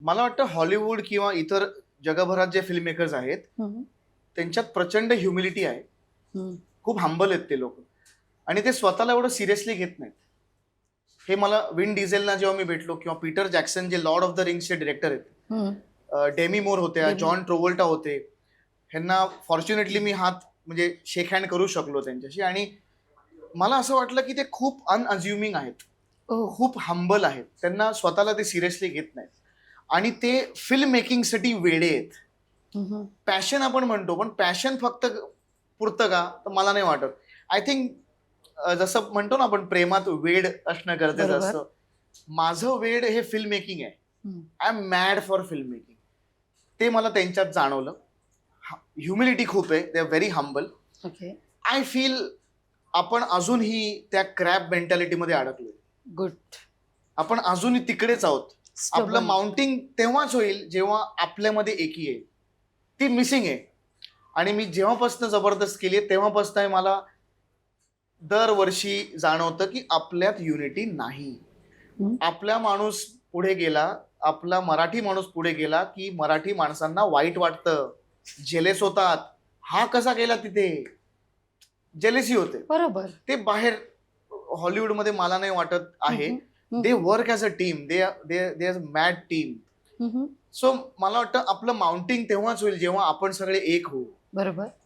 मला वाटतं हॉलिवूड किंवा इतर जगभरात जे फिल्म मेकर्स आहेत हम्म, त्यांच्यात प्रचंड ह्युमिलिटी आहे. हम्म, खूप हंबल आहेत ते लोक आणि ते स्वतःला एवढं सिरियसली घेत नाहीत. हे मला विन डिझेलना जेव्हा मी भेटलो किंवा पीटर जॅक्सन जे लॉर्ड ऑफ द रिंग्सचे डिरेक्टर आहेत, हम्म. डेमी मोर होत्या, डेमी. जॉन ट्रोवोल्टा होते, ह्यांना फॉर्च्युनेटली मी हात म्हणजे शेक हँड करू शकलो त्यांच्याशी. आणि मला असं वाटलं की ते खूप अनअज्युमिंग आहेत, ओह. खूप हंबल आहेत. त्यांना स्वतःला ते सिरियसली घेत नाहीत आणि ते फिल्म मेकिंगसाठी वेडे आहेत. हम्म, पॅशन आपण म्हणतो, पण पॅशन फक्त पुरतं का, तर मला नाही वाटत. आय थिंक जसं म्हणतो ना आपण प्रेमात वेड असणं गरजेचं बरोबर. असतं. माझं वेड हे फिल्म मेकिंग आहे. Hmm. I am mad for film making. ते मला त्यांच्यात जाणवलं. ह्युमिलिटी खूप आहे, they are very humble. Okay. I feel आपण अजूनही त्या क्रॅब मेंटॅलिटीमध्ये अडकलोय. गुड. आपण अजूनही तिकडेच आहोत. आपलं माउंटिंग तेव्हाच होईल जेव्हा आपल्यामध्ये एकी येईल. ती मिसिंग आहे. आणि मी जेव्हापासून जबरदस्त केली तेव्हापासून मला दरवर्षी जाणवतं की आपल्यात युनिटी नाही. आपला माणूस पुढे गेला, आपला मराठी माणूस पुढे गेला की मराठी माणसांना वाईट वाटतं, जेलेस होतात. हा कसा गेला तिथे, जेलेसी होते. बरोबर. ते बाहेर हॉलिवूडमध्ये मला नाही वाटत आहे. They work as a team, they mad team. So मला वाटतं आपलं माउंटिंग तेव्हाच होईल जेव्हा आपण सगळे एक होऊ. बरोबर.